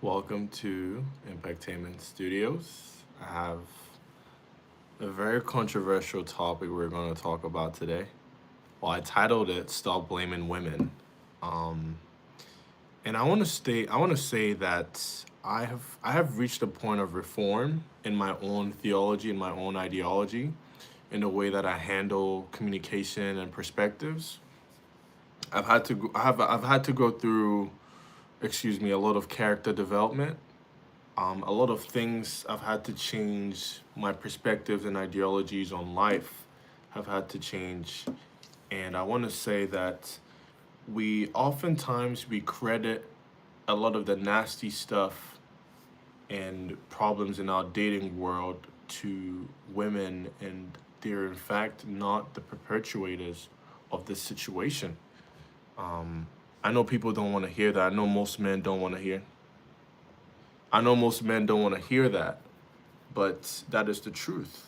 Welcome to Impactainment Studios. I have a very controversial topic we're going to talk about today. Well, I titled it "Stop Blaming Women," um, and I want to say that I have reached a point of reform in my own theology and my own ideology, in the way that I handle communication and perspectives. I've had to go through, excuse me, a lot of character development. A lot of things I've had to change. My perspectives and ideologies on life have had to change. And I want to say that we credit a lot of the nasty stuff and problems in our dating world to women, and they're in fact not the perpetuators of this situation. I know people don't want to hear that. I know most men don't want to hear that, but that is the truth.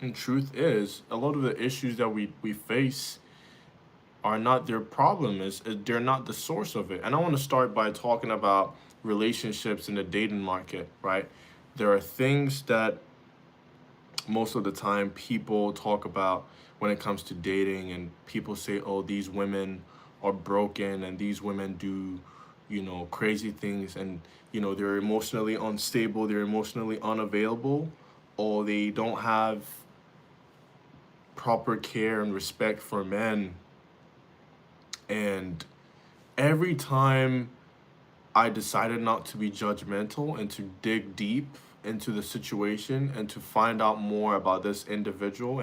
And truth is, a lot of the issues that we face are not their problem. They're not the source of it. And I want to start by talking about relationships in the dating market, right? There are things that most of the time people talk about when it comes to dating, and people say, oh, these women are broken and these women do, crazy things, and they're emotionally unstable, they're emotionally unavailable, or they don't have proper care and respect for men. And every time I decided not to be judgmental and to dig deep into the situation and to find out more about this individual,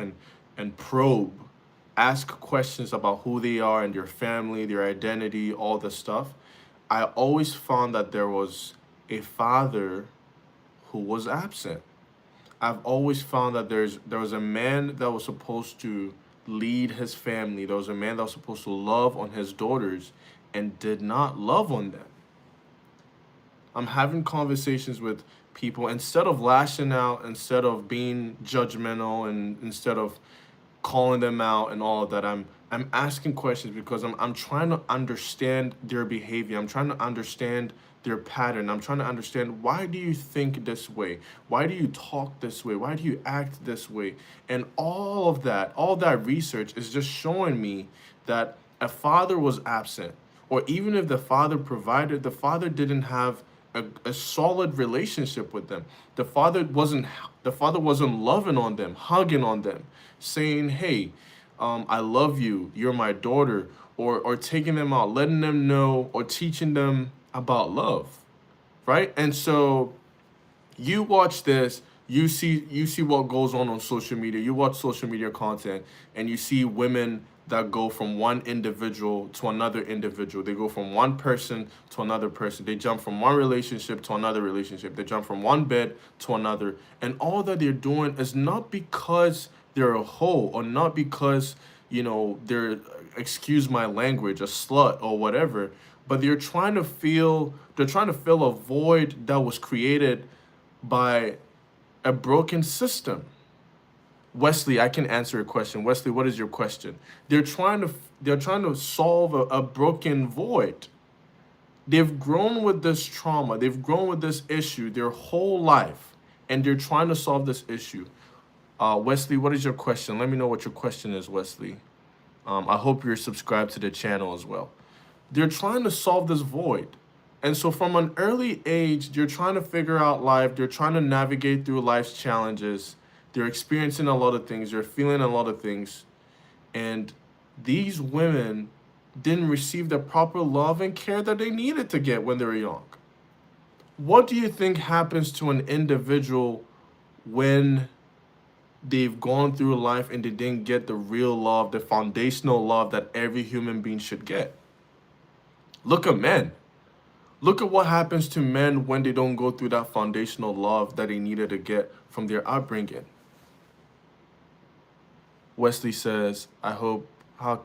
and probe, ask questions about who they are and their family, their identity, all this stuff, I always found that there was a father who was absent. I've always found that there was a man that was supposed to lead his family. There was a man that was supposed to love on his daughters and did not love on them. I'm having conversations with people, instead of lashing out, instead of being judgmental, and instead of calling them out and all of that. I'm asking questions because I'm trying to understand their behavior. I'm trying to understand their pattern. I'm trying to understand, why do you think this way? Why do you talk this way? Why do you act this way? And all that research is just showing me that a father was absent. Or even if the father provided, the father didn't have a solid relationship with them. The father wasn't loving on them, hugging on them, saying, hey, I love you, you're my daughter, or taking them out, letting them know, or teaching them about love, right? And so you watch this, you see what goes on social media, you watch social media content, and you see women that go from one individual to another individual. They go from one person to another person. They jump from one relationship to another relationship. They jump from one bed to another. And all that they're doing is not because they're a hoe, or not because, they're, excuse my language, a slut or whatever, but they're trying to fill a void that was created by a broken system. Wesley, I can answer a question. Wesley, what is your question? They're trying to solve a broken void. They've grown with this trauma. They've grown with this issue their whole life, and they're trying to solve this issue. Wesley, what is your question? Let me know what your question is, Wesley. I hope you're subscribed to the channel as well. They're trying to solve this void. And so from an early age, they're trying to figure out life. They're trying to navigate through life's challenges. They're experiencing a lot of things. They're feeling a lot of things. And these women didn't receive the proper love and care that they needed to get when they were young. What do you think happens to an individual when they've gone through life and they didn't get the real love, the foundational love that every human being should get? Look at men. Look at what happens to men when they don't go through that foundational love that they needed to get from their upbringing. Wesley says, I hope how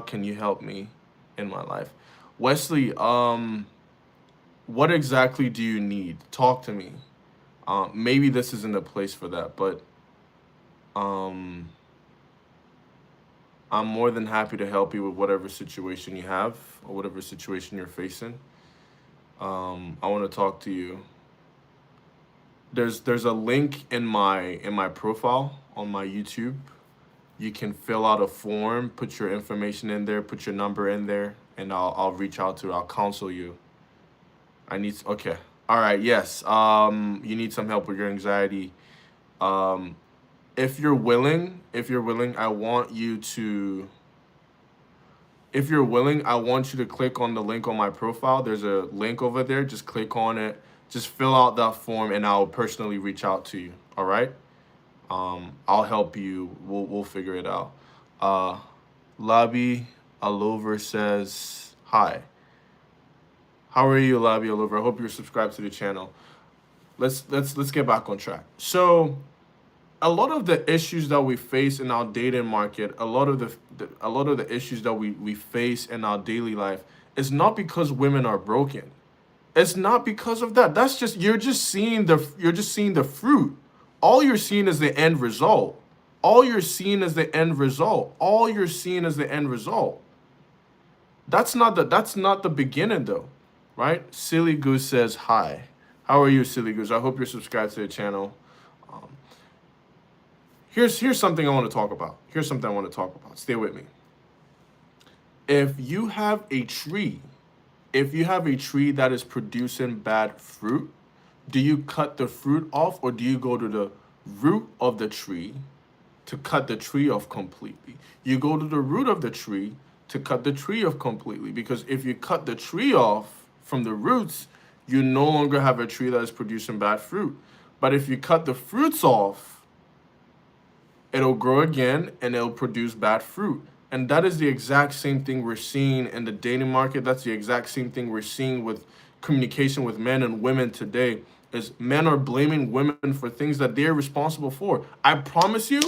can you help me in my life? Wesley, what exactly do you need? Talk to me. Maybe this isn't the place for that, but um I'm more than happy to help you with whatever situation you have or whatever situation you're facing. I want to talk to you. There's a link in my profile on my YouTube. You can fill out a form, put your information in there, put your number in there, and I'll reach out to you. I'll counsel you. Okay. All right. Yes. You need some help with your anxiety. Um, if you're willing, I want you to. If you're willing, I want you to click on the link on my profile. There's a link over there. Just click on it. Just fill out that form, and I'll personally reach out to you. All right. I'll help you. We'll figure it out. Labi Alover says hi. How are you, Labi Alover? I hope you're subscribed to the channel. Let's get back on track. So, a lot of the issues that we face in our dating market, a lot of the issues that we face in our daily life is not because women are broken. It's not because of that. That's just you're just seeing the fruit. All you're seeing is the end result. All you're seeing is the end result. All you're seeing is the end result. That's not the beginning though, right? Silly Goose says hi. How are you, Silly Goose? I hope you're subscribed to the channel. Here's something I want to talk about. Stay with me. If you have a tree that is producing bad fruit, do you cut the fruit off, or do you go to the root of the tree to cut the tree off completely? You go to the root of the tree to cut the tree off completely, because if you cut the tree off from the roots, you no longer have a tree that is producing bad fruit. But if you cut the fruits off, it'll grow again and it'll produce bad fruit. And that is the exact same thing we're seeing in the dating market. That's the exact same thing we're seeing with communication with men and women today, is men are blaming women for things that they're responsible for. I promise you,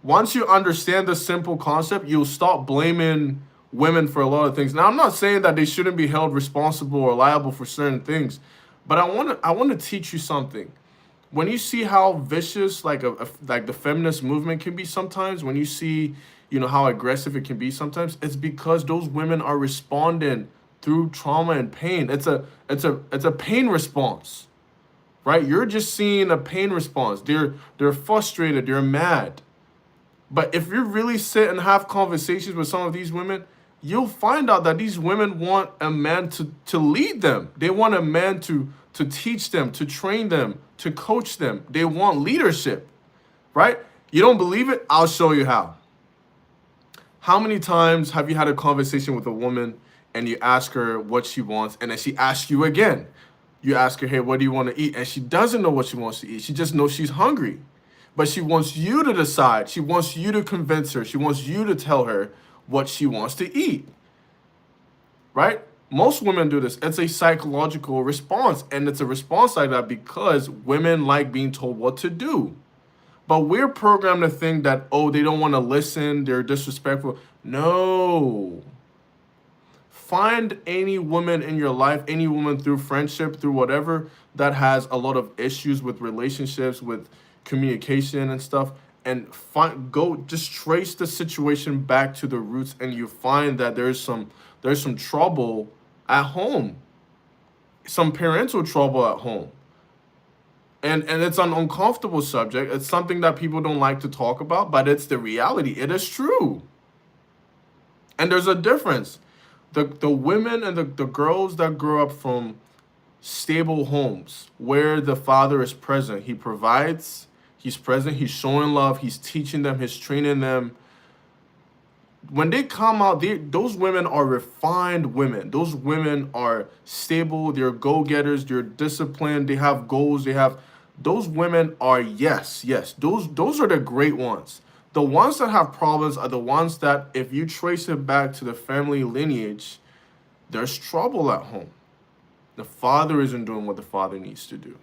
once you understand the simple concept, you'll stop blaming women for a lot of things. Now, I'm not saying that they shouldn't be held responsible or liable for certain things, but I want to teach you something. When you see how vicious like the feminist movement can be sometimes, when you see, how aggressive it can be sometimes, it's because those women are responding through trauma and pain. It's a pain response, right? You're just seeing a pain response. They're frustrated, they're mad. But if you really sit and have conversations with some of these women, you'll find out that these women want a man to lead them. They want a man to teach them, to train them, to coach them. They want leadership, right? You don't believe it? I'll show you how. How many times have you had a conversation with a woman and you ask her what she wants, and then she asks you again? You ask her, hey, what do you want to eat? And she doesn't know what she wants to eat. She just knows she's hungry. But she wants you to decide. She wants you to convince her. She wants you to tell her what she wants to eat, right? Most women do this. It's a psychological response, and it's a response like that because women like being told what to do. But we're programmed to think that, oh, they don't want to listen, they're disrespectful. No. Find any woman in your life, any woman through friendship, through whatever, that has a lot of issues with relationships, with communication and stuff, and just trace the situation back to the roots, and you find that there's some trouble at home, some parental trouble at home. And it's an uncomfortable subject. It's something that people don't like to talk about, but it's the reality. It is true. And there's a difference. The women and the girls that grow up from stable homes where the father is present, he provides, he's present, he's showing love, he's teaching them, he's training them. When they come out, those women are refined women. Those women are stable, they're go-getters, they're disciplined, they have goals, those women are, yes, those are the great ones. The ones that have problems are the ones that, if you trace it back to the family lineage, there's trouble at home. The father isn't doing what the father needs to do,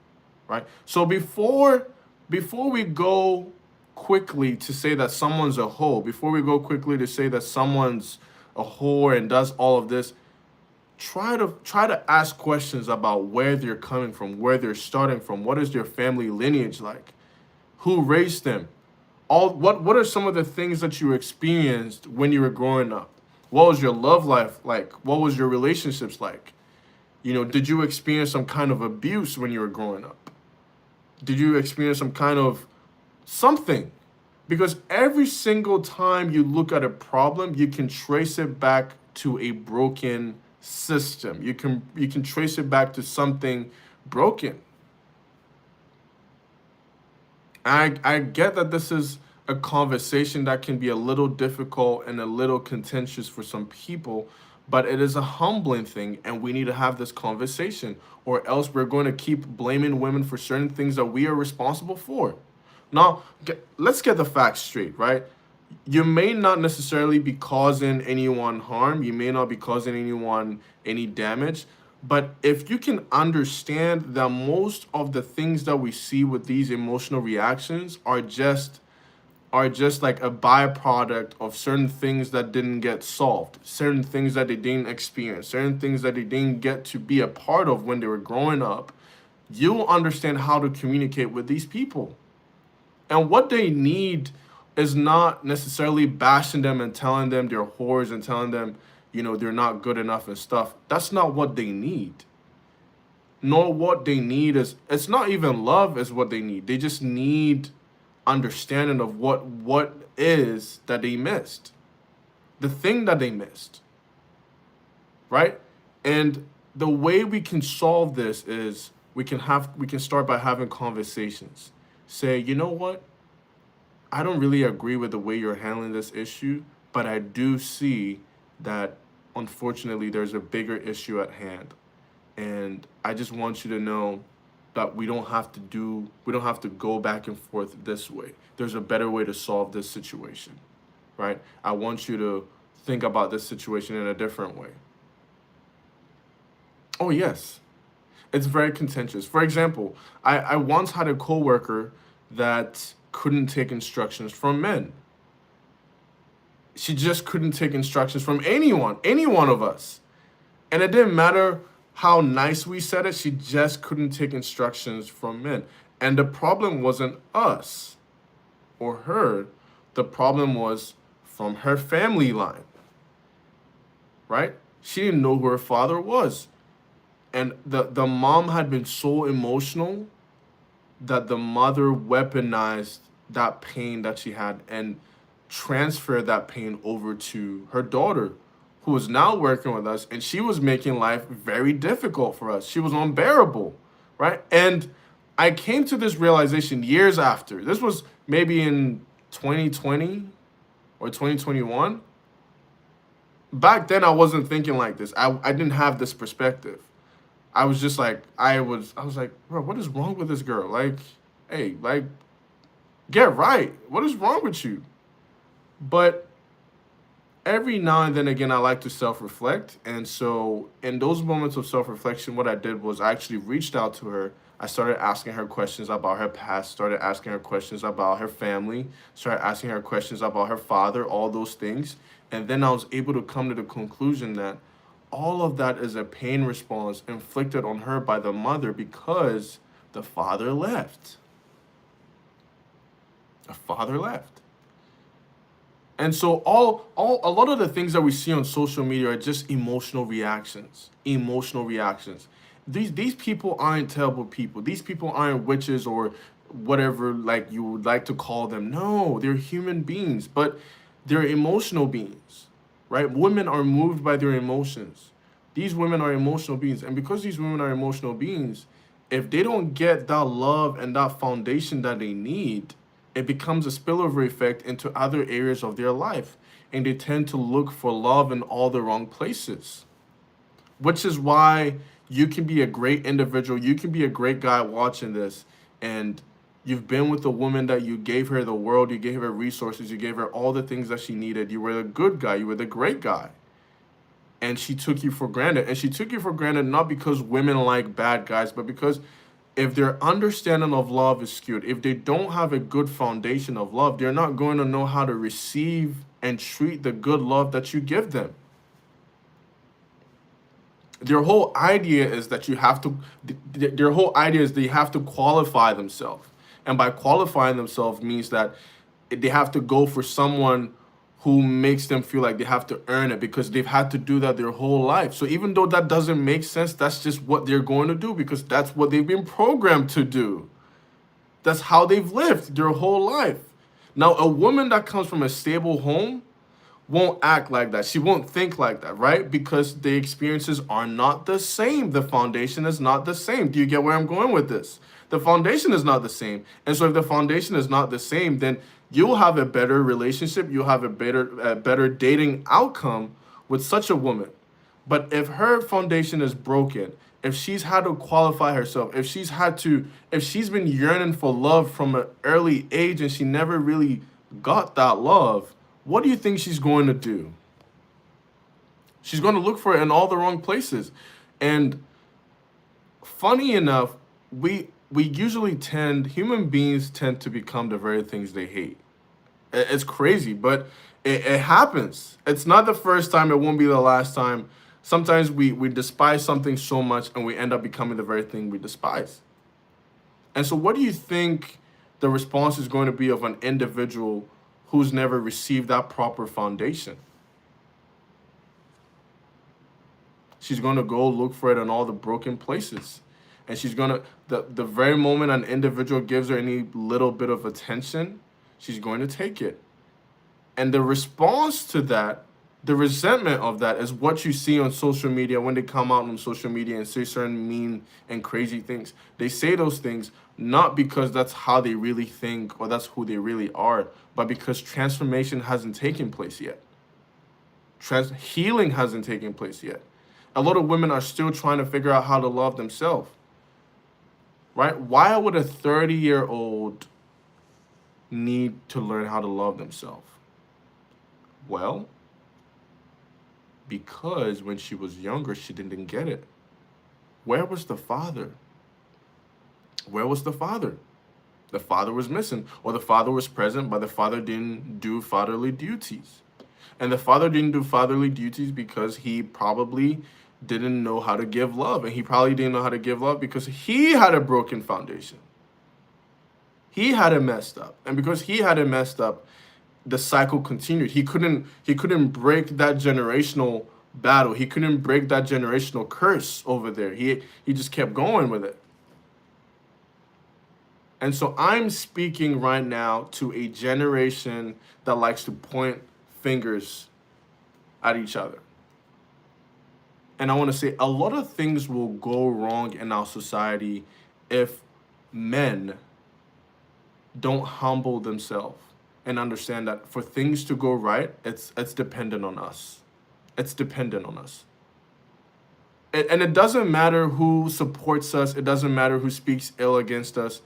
right? So before we go quickly to say that someone's a hoe, before we go quickly to say that someone's a whore and does all of this, try to ask questions about where they're coming from, where they're starting from, what is their family lineage like, who raised them, what are some of the things that you experienced when you were growing up, what was your love life like, what was your relationships like, You know, did you experience some kind of abuse when you were growing up? Did you experience some kind of something? Because every single time you look at a problem, you can trace it back to a broken system. You can trace it back to something broken. I get that this is a conversation that can be a little difficult and a little contentious for some people, but it is a humbling thing, and we need to have this conversation, or else we're going to keep blaming women for certain things that we are responsible for. Now, let's get the facts straight, right? You may not necessarily be causing anyone harm, you may not be causing anyone any damage, but if you can understand that most of the things that we see with these emotional reactions are just like a byproduct of certain things that didn't get solved, certain things that they didn't experience, certain things that they didn't get to be a part of when they were growing up, you'll understand how to communicate with these people. And what they need is not necessarily bashing them and telling them they're whores and telling them, they're not good enough and stuff. That's not what they need. Nor what they need is, it's not even love is what they need. They just need understanding of what is that they missed. The thing that they missed. Right? And the way we can solve this is we can start by having conversations. Say, you know what? I don't really agree with the way you're handling this issue, but I do see that unfortunately there's a bigger issue at hand. And I just want you to know that we don't have to go back and forth this way. There's a better way to solve this situation. Right? I want you to think about this situation in a different way. Oh yes. It's very contentious. For example, I once had a coworker that couldn't take instructions from men. She just couldn't take instructions from anyone, any one of us. And it didn't matter how nice we said it, she just couldn't take instructions from men. And the problem wasn't us or her. The problem was from her family line, right? She didn't know who her father was. And the mom had been so emotional that the mother weaponized that pain that she had and transferred that pain over to her daughter, who was now working with us, and she was making life very difficult for us. She was unbearable, right? And I came to this realization years after. This was maybe in 2020 or 2021. Back then, I wasn't thinking like this. I didn't have this perspective. I was just like, I was like, bro, what is wrong with this girl? Like, hey, like, get right. What is wrong with you? But every now and then again, I like to self-reflect. And so in those moments of self-reflection, what I did was I actually reached out to her. I started asking her questions about her past, started asking her questions about her family, started asking her questions about her father, all those things. And then I was able to come to the conclusion that all of that is a pain response inflicted on her by the mother because the father left. The father left. And so a lot of the things that we see on social media are just emotional reactions. Emotional reactions. These people aren't terrible people. These people aren't witches or whatever like you would like to call them. No, they're human beings, but they're emotional beings, right? Women are moved by their emotions. These women are emotional beings. And because these women are emotional beings, if they don't get that love and that foundation that they need, it becomes a spillover effect into other areas of their life. And they tend to look for love in all the wrong places. Which is why you can be a great individual. You can be a great guy watching this. And you've been with a woman that you gave her the world. You gave her resources. You gave her all the things that she needed. You were the good guy. You were the great guy. And she took you for granted. And she took you for granted not because women like bad guys, but because if their understanding of love is skewed, if they don't have a good foundation of love, they're not going to know how to receive and treat the good love that you give them. Their whole idea is that you have to, their whole idea is they have to qualify themselves. And by qualifying themselves means that they have to go for someone who makes them feel like they have to earn it because they've had to do that their whole life. So even though that doesn't make sense, that's just what they're going to do because that's what they've been programmed to do. That's how they've lived their whole life. Now, a woman that comes from a stable home won't act like that. She won't think like that, right? Because the experiences are not the same. The foundation is not the same. Do you get where I'm going with this? The foundation is not the same. And so if the foundation is not the same, then you'll have a better relationship, you'll have a better dating outcome with such a woman. But if her foundation is broken, if she's had to qualify herself, if she's been yearning for love from an early age and she never really got that love, what do you think she's going to do? She's going to look for it in all the wrong places. And funny enough, human beings tend to become the very things they hate. It's crazy, but it happens. It's not the first time, it won't be the last time. Sometimes we despise something so much and we end up becoming the very thing we despise. And so what do you think the response is going to be of an individual who's never received that proper foundation? She's going to go look for it in all the broken places. And she's going to, the very moment an individual gives her any little bit of attention, she's going to take it. And the response to that, the resentment of that is what you see on social media when they come out on social media and say certain mean and crazy things. They say those things not because that's how they really think or that's who they really are, but because transformation hasn't taken place yet. Healing hasn't taken place yet. A lot of women are still trying to figure out how to love themselves. Right? Why would a 30-year-old need to learn how to love themselves? Well, because when she was younger, she didn't get it. Where was the father? Where was the father? The father was missing, or the father was present, but the father didn't do fatherly duties. And the father didn't do fatherly duties because he probably didn't know how to give love. And he probably didn't know how to give love because he had a broken foundation. He had it messed up. And because he had it messed up, the cycle continued. He couldn't break that generational battle. He couldn't break that generational curse over there. He just kept going with it. And so I'm speaking right now to a generation that likes to point fingers at each other. And I want to say a lot of things will go wrong in our society if men don't humble themselves and understand that for things to go right, it's dependent on us. It's dependent on us. And it doesn't matter who supports us. It doesn't matter who speaks ill against us.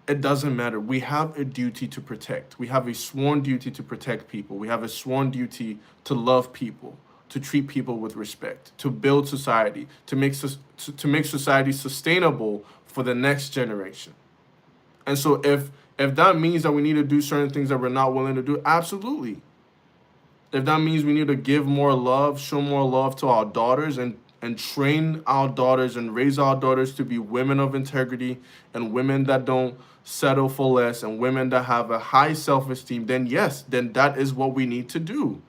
It doesn't matter. We have a duty to protect. We have a sworn duty to protect people. We have a sworn duty to love people, to treat people with respect, to build society, to make society sustainable for the next generation. And so if that means that we need to do certain things that we're not willing to do, absolutely. If that means we need to give more love, show more love to our daughters and train our daughters and raise our daughters to be women of integrity and women that don't settle for less and women that have a high self-esteem, then yes, then that is what we need to do.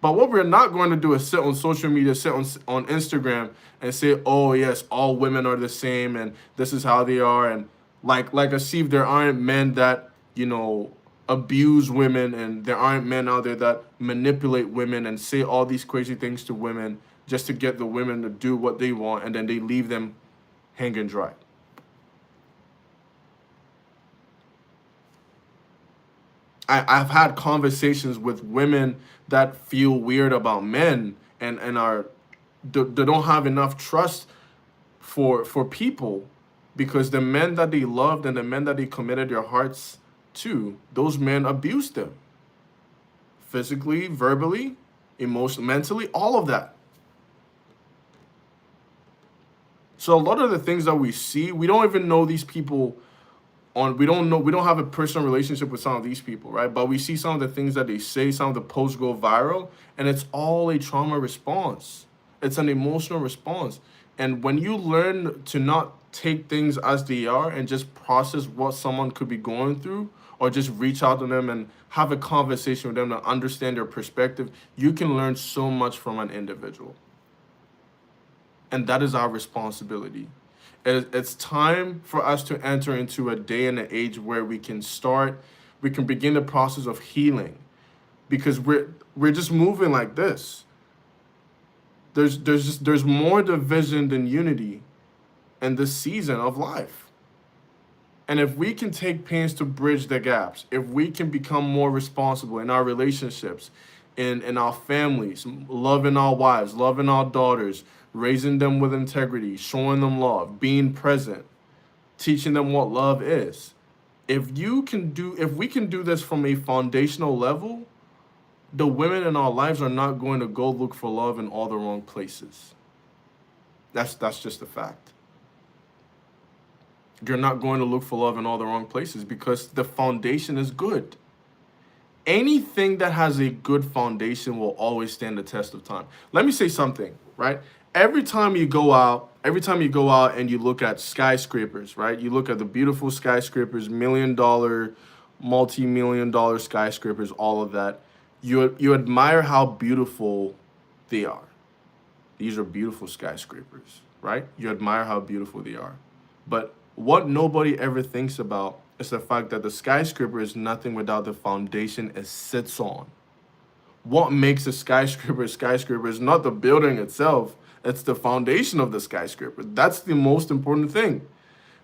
But what we're not going to do is sit on social media, sit on Instagram and say, oh yes, all women are the same and this is how they are. And like as if there aren't men that, abuse women and there aren't men out there that manipulate women and say all these crazy things to women just to get the women to do what they want and then they leave them hanging dry. I've had conversations with women that feel weird about men and they don't have enough trust for people because the men that they loved and the men that they committed their hearts to, those men abused them. Physically, verbally, emotionally, mentally, all of that. So a lot of the things that we see, we don't even know these people we don't have a personal relationship with some of these people, right? But we see some of the things that they say, some of the posts go viral, and it's all a trauma response. It's an emotional response. And when you learn to not take things as they are and just process what someone could be going through or just reach out to them and have a conversation with them to understand their perspective, you can learn so much from an individual. And that is our responsibility. It's time for us to enter into a day and an age where we can begin the process of healing, because we're just moving like this. There's more division than unity in this season of life. And if we can take pains to bridge the gaps, if we can become more responsible in our relationships, in our families, loving our wives, loving our daughters, raising them with integrity, showing them love, being present, teaching them what love is. If we can do this from a foundational level, the women in our lives are not going to go look for love in all the wrong places. That's just a fact. You're not going to look for love in all the wrong places because the foundation is good. Anything that has a good foundation will always stand the test of time. Let me say something, right? Every time you go out and you look at skyscrapers, right? You look at the beautiful skyscrapers, $1 million, multi-million dollar skyscrapers, all of that. You admire how beautiful they are. These are beautiful skyscrapers, right? You admire how beautiful they are. But what nobody ever thinks about is the fact that the skyscraper is nothing without the foundation it sits on. What makes a skyscraper is not the building itself, it's the foundation of the skyscraper. That's the most important thing.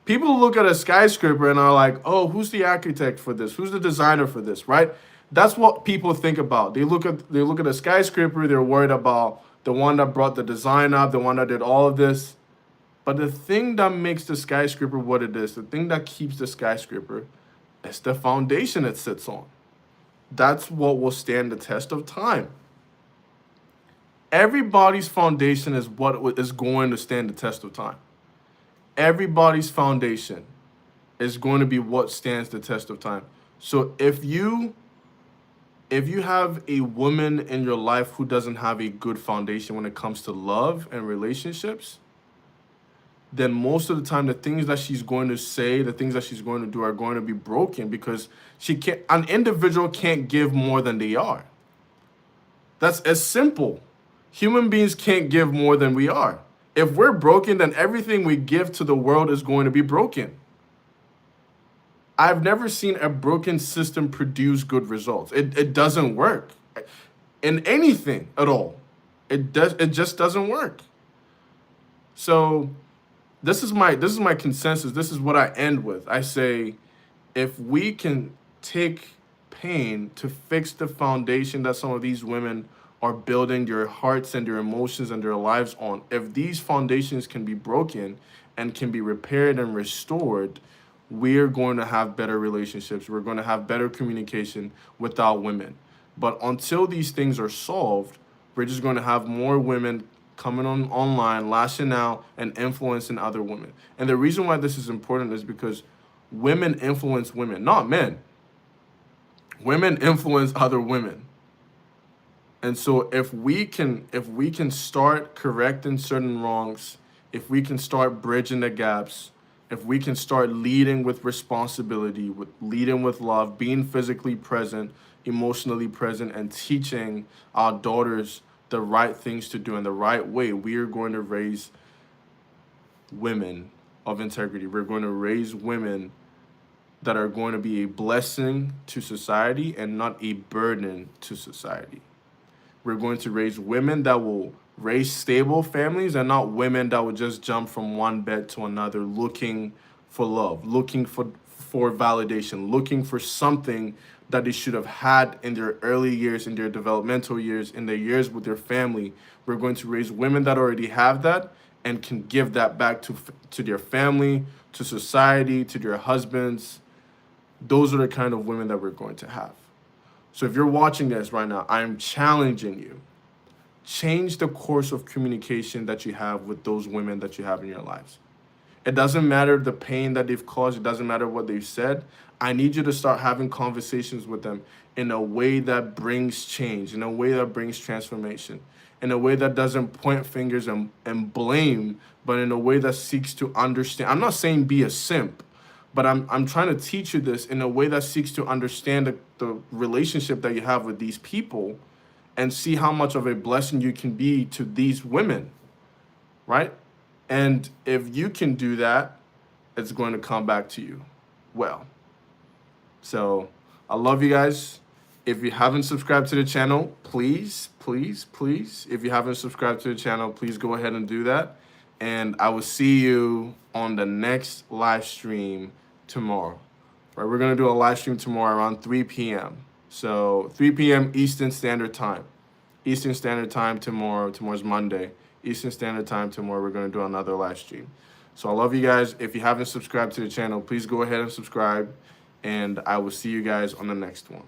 People look at a skyscraper and are like, oh, who's the architect for this? Who's the designer for this, right? That's what people think about. They look at a skyscraper, they're worried about the one that brought the design up, the one that did all of this. But the thing that makes the skyscraper what it is, the thing that keeps the skyscraper, is the foundation it sits on. That's what will stand the test of time. Everybody's foundation is what is going to stand the test of time. Everybody's foundation is going to be what stands the test of time. So if you have a woman in your life who doesn't have a good foundation when it comes to love and relationships, then most of the time the things that she's going to say, the things that she's going to do are going to be broken because an individual can't give more than they are. That's as simple. Human beings can't give more than we are. If we're broken, then everything we give to the world is going to be broken. I've never seen a broken system produce good results. It doesn't work in anything at all. It just doesn't work. So this is my consensus. This is what I end with. I say, if we can take pain to fix the foundation that some of these women are building their hearts and their emotions and their lives on, if these foundations can be broken and can be repaired and restored, we're going to have better relationships. We're going to have better communication with our women. But until these things are solved, we're just going to have more women coming online, lashing out, and influencing other women. And the reason why this is important is because women influence women, not men. Women influence other women. And so if we can start correcting certain wrongs, if we can start bridging the gaps, if we can start leading with responsibility, leading with love, being physically present, emotionally present, and teaching our daughters the right things to do in the right way, we are going to raise women of integrity. We're going to raise women that are going to be a blessing to society and not a burden to society. We're going to raise women that will raise stable families and not women that will just jump from one bed to another looking for love, looking for validation, looking for something that they should have had in their early years, in their developmental years, in their years with their family. We're going to raise women that already have that and can give that back to their family, to society, to their husbands. Those are the kind of women that we're going to have. So if you're watching this right now, I'm challenging you. Change the course of communication that you have with those women that you have in your lives. It doesn't matter the pain that they've caused. It doesn't matter what they've said. I need you to start having conversations with them in a way that brings change, in a way that brings transformation, in a way that doesn't point fingers and blame, but in a way that seeks to understand. I'm not saying be a simp, But I'm trying to teach you this in a way that seeks to understand the relationship that you have with these people and see how much of a blessing you can be to these women, right? And if you can do that, it's going to come back to you well. So I love you guys. If you haven't subscribed to the channel, please, please, please, if you haven't subscribed to the channel, please go ahead and do that. And I will see you on the next live stream tomorrow. Right, we're going to do a live stream tomorrow around 3 p.m. So 3 p.m. Eastern Standard Time. Eastern Standard Time tomorrow. Tomorrow's Monday. Eastern Standard Time tomorrow. We're going to do another live stream. So I love you guys. If you haven't subscribed to the channel, please go ahead and subscribe. And I will see you guys on the next one.